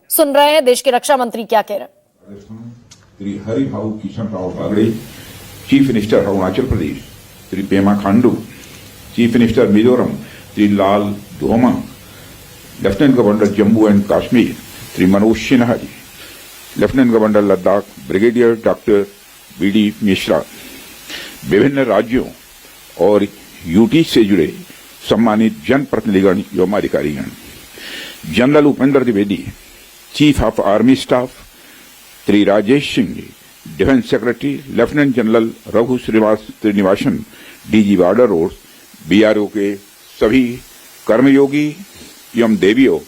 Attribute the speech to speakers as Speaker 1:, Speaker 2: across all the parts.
Speaker 1: सुन रहे हैं देश के रक्षा मंत्री क्या कह रहे हैं।
Speaker 2: Shri Haribhau Kishan Rao Bagade, chief minister Arunachal Pradesh, Shri Pema Khandu, chief minister Mizoram, Shri Lal Dhoma, lieutenant governor Jammu and Kashmir Shri Manoj Sinha ji, lieutenant governor Ladakh brigadier doctor BD Mishra, विभिन्न राज्यों और यूटी से जुड़े सम्मानित जनप्रतिनिधिगण एवं अधिकारीगण, general Upendra Dwivedi, chief of army staff Shri Rajesh Singh ji, defence secretary lieutenant general Raghu Srinivasan, DG border road, BRO के सभी कर्मयोगी एवं देवियों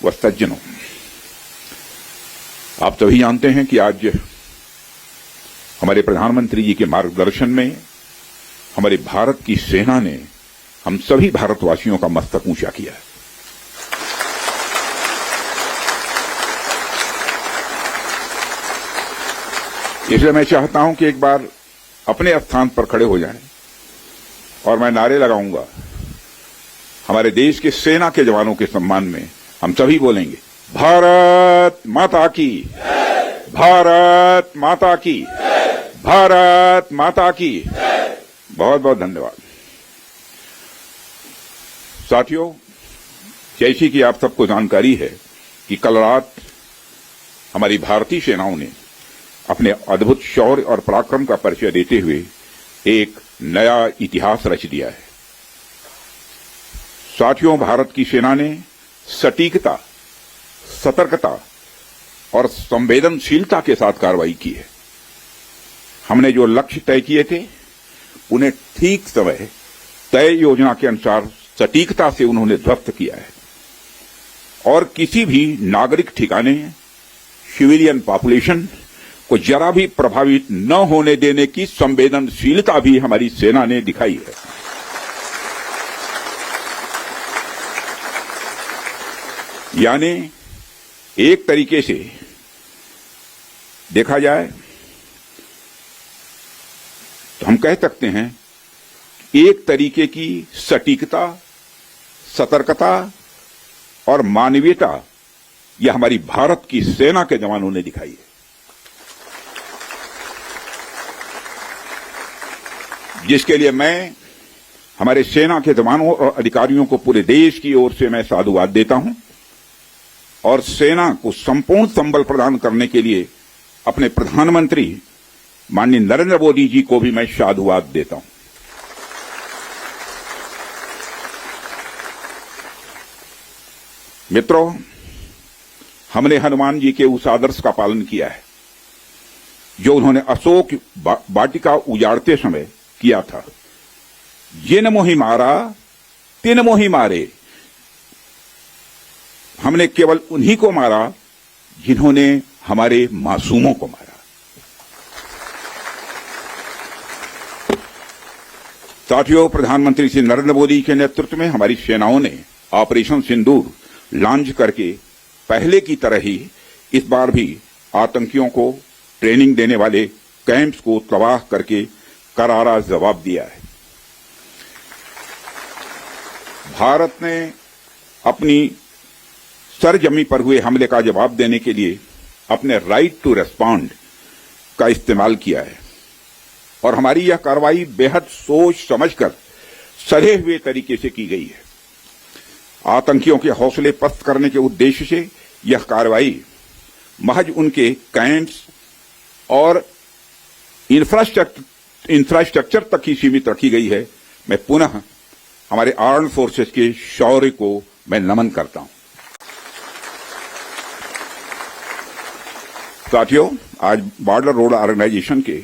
Speaker 2: व सज्जनों, आप सभी जानते हैं कि आज हमारे प्रधानमंत्री जी के मार्गदर्शन में हमारे भारत की सेना ने हम सभी भारतवासियों का मस्तक ऊंचा किया है। इसलिए मैं चाहता हूं कि एक बार अपने स्थान पर खड़े हो जाएं और मैं नारे लगाऊंगा। हमारे देश के सेना के जवानों के सम्मान में हम सभी बोलेंगे, भारत माता की, भारत माता की, भारत माता की। बहुत बहुत धन्यवाद। साथियों, जैसी कि आप सबको जानकारी है कि कल रात हमारी भारतीय सेनाओं ने अपने अद्भुत शौर्य और पराक्रम का परिचय देते हुए एक नया इतिहास रच दिया है। साथियों, भारत की सेना ने सटीकता, सतर्कता और संवेदनशीलता के साथ कार्रवाई की है। हमने जो लक्ष्य तय किए थे उन्हें ठीक समय तय योजना के अनुसार सटीकता से उन्होंने ध्वस्त किया है और किसी भी नागरिक ठिकाने, सिविलियन पॉपुलेशन को जरा भी प्रभावित न होने देने की संवेदनशीलता भी हमारी सेना ने दिखाई है। यानी एक तरीके से देखा जाए तो हम कह सकते हैं एक तरीके की सटीकता, सतर्कता और मानवीयता यह हमारी भारत की सेना के जवानों ने दिखाई है, जिसके लिए मैं हमारे सेना के जवानों और अधिकारियों को पूरे देश की ओर से मैं साधुवाद देता हूं और सेना को संपूर्ण संबल प्रदान करने के लिए अपने प्रधानमंत्री माननीय नरेंद्र मोदी जी को भी मैं साधुवाद देता हूं। मित्रों, हमने हनुमान जी के उस आदर्श का पालन किया है जो उन्होंने अशोक वाटिका उजाड़ते समय किया था, जिन मोहि मारा तिन मोहि मारे। हमने केवल उन्हीं को मारा जिन्होंने हमारे मासूमों को मारा। साथियों, प्रधानमंत्री श्री नरेंद्र मोदी के नेतृत्व में हमारी सेनाओं ने ऑपरेशन सिंदूर लॉन्च करके पहले की तरह ही इस बार भी आतंकियों को ट्रेनिंग देने वाले कैंप्स को तबाह करके करारा जवाब दिया है। भारत ने अपनी सरजमी पर हुए हमले का जवाब देने के लिए अपने राइट टू रेस्पॉन्ड का इस्तेमाल किया है और हमारी यह कार्रवाई बेहद सोच समझकर सधे हुए तरीके से की गई है। आतंकियों के हौसले पस्त करने के उद्देश्य से यह कार्रवाई महज उनके कैंप्स और इंफ्रास्ट्रक्चर तक ही सीमित रखी गई है। मैं पुनः हमारे आर्म्ड फोर्सेस के शौर्य को मैं नमन करता हूं। साथियों, आज बॉर्डर रोड ऑर्गेनाइजेशन के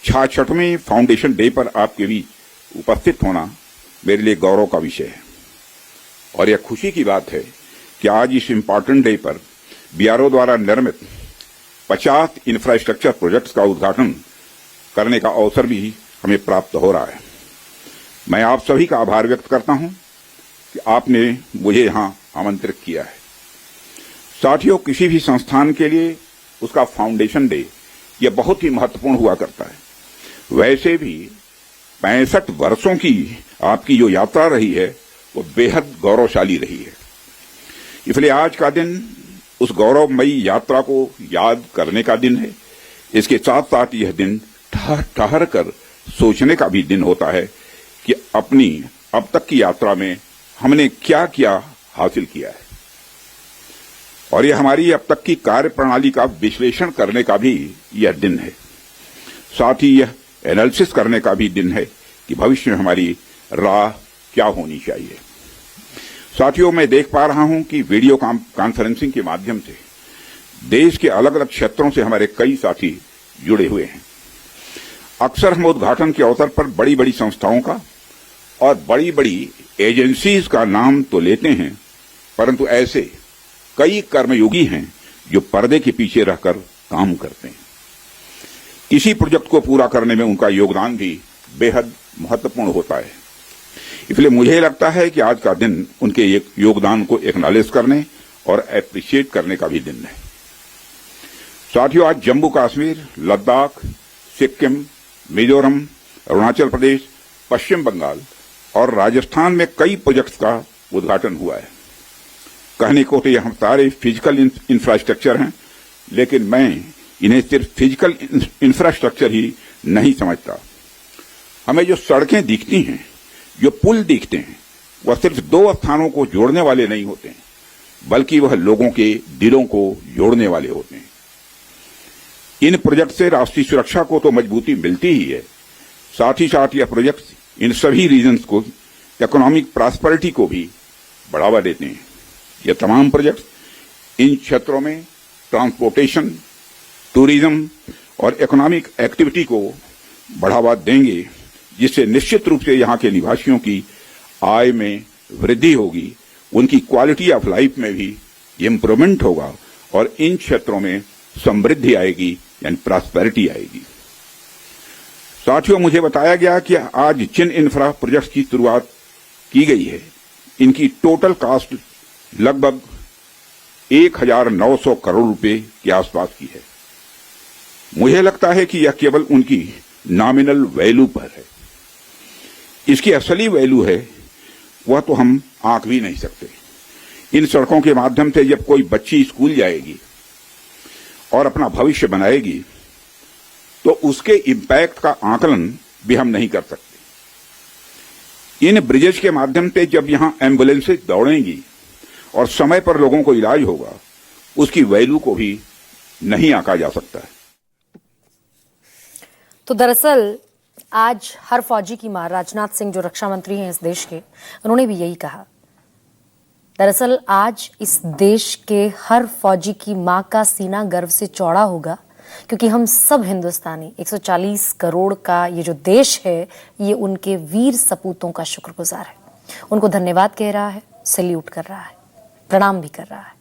Speaker 2: 66वें फाउंडेशन डे पर आपके बीच उपस्थित होना मेरे लिए गौरव का विषय है और यह खुशी की बात है कि आज इस इम्पोर्टेंट डे पर बीआरओ द्वारा निर्मित 50 इंफ्रास्ट्रक्चर प्रोजेक्ट्स का उद्घाटन करने का अवसर भी हमें प्राप्त हो रहा है। मैं आप सभी का आभार व्यक्त करता हूं कि आपने मुझे यहां आमंत्रित किया है। साथियों, किसी भी संस्थान के लिए उसका फाउंडेशन डे यह बहुत ही महत्वपूर्ण हुआ करता है। वैसे भी 65 वर्षों की आपकी जो यात्रा रही है वो बेहद गौरवशाली रही है। इसलिए आज का दिन उस गौरवमयी यात्रा को याद करने का दिन है। इसके साथ साथ यह दिन ठहर कर सोचने का भी दिन होता है कि अपनी अब तक की यात्रा में हमने क्या क्या हासिल किया है, और यह हमारी अब तक की कार्य प्रणाली का विश्लेषण करने का भी यह दिन है। साथ ही यह एनालिसिस करने का भी दिन है कि भविष्य में हमारी राह क्या होनी चाहिए। साथियों, मैं देख पा रहा हूं कि वीडियो कॉन्फ्रेंसिंग के माध्यम से देश के अलग अलग क्षेत्रों से हमारे कई साथी जुड़े हुए हैं। अक्सर हम उद्घाटन के अवसर पर बड़ी बड़ी संस्थाओं का और बड़ी बड़ी एजेंसीज का नाम तो लेते हैं, परंतु ऐसे कई कर्मयोगी हैं जो पर्दे के पीछे रहकर काम करते हैं। किसी प्रोजेक्ट को पूरा करने में उनका योगदान भी बेहद महत्वपूर्ण होता है। इसलिए मुझे लगता है कि आज का दिन उनके योगदान को एक्नॉलेज करने और एप्रिशिएट करने का भी दिन है। साथियों, आज जम्मू कश्मीर, लद्दाख, सिक्किम, मिजोरम, अरुणाचल प्रदेश, पश्चिम बंगाल और राजस्थान में कई प्रोजेक्ट्स का उद्घाटन हुआ है। कहने को तो यह सारे फिजिकल इंफ्रास्ट्रक्चर हैं, लेकिन मैं इन्हें सिर्फ फिजिकल इंफ्रास्ट्रक्चर ही नहीं समझता। हमें जो सड़कें दिखती हैं, जो पुल दिखते हैं, वह सिर्फ दो स्थानों को जोड़ने वाले नहीं होते हैं, बल्कि वह लोगों के दिलों को जोड़ने वाले होते हैं। इन प्रोजेक्ट से राष्ट्रीय सुरक्षा को तो मजबूती मिलती ही है, साथ ही साथ यह प्रोजेक्ट इन सभी रीजन्स को इकोनॉमिक प्रॉस्पेरिटी को भी बढ़ावा देते हैं। यह तमाम प्रोजेक्ट इन क्षेत्रों में ट्रांसपोर्टेशन, टूरिज्म और इकोनॉमिक एक्टिविटी को बढ़ावा देंगे, जिससे निश्चित रूप से यहाँ के निवासियों की आय में वृद्धि होगी, उनकी क्वालिटी ऑफ लाइफ में भी इम्प्रूवमेंट होगा और इन क्षेत्रों में समृद्धि आएगी, यानी प्रॉस्पेरिटी आएगी। साथियों, मुझे बताया गया कि आज जिन इंफ्रा प्रोजेक्ट्स की शुरुआत की गई है, इनकी टोटल कॉस्ट लगभग 1900 करोड़ रुपए के आसपास की है। मुझे लगता है कि यह केवल उनकी नॉमिनल वैल्यू पर है। इसकी असली वैल्यू है वह तो हम आंक भी नहीं सकते। इन सड़कों के माध्यम से जब कोई बच्ची स्कूल जाएगी और अपना भविष्य बनाएगी, तो उसके इम्पैक्ट का आकलन भी हम नहीं कर सकते। इन ब्रिजेज के माध्यम से जब यहां एम्बुलेंसेज दौड़ेंगी और समय पर लोगों को इलाज होगा, उसकी वैल्यू को भी नहीं आंका जा सकता है।
Speaker 1: तो दरअसल आज हर फौजी की मां, राजनाथ सिंह जो रक्षा मंत्री हैं इस देश के, उन्होंने भी यही कहा। दरअसल आज इस देश के हर फौजी की मां का सीना गर्व से चौड़ा होगा, क्योंकि हम सब हिंदुस्तानी 140 करोड़ का ये जो देश है, ये उनके वीर सपूतों का शुक्रगुजार है। उनको धन्यवाद कह रहा है, सैल्यूट कर रहा है, प्रणाम भी कर रहा है।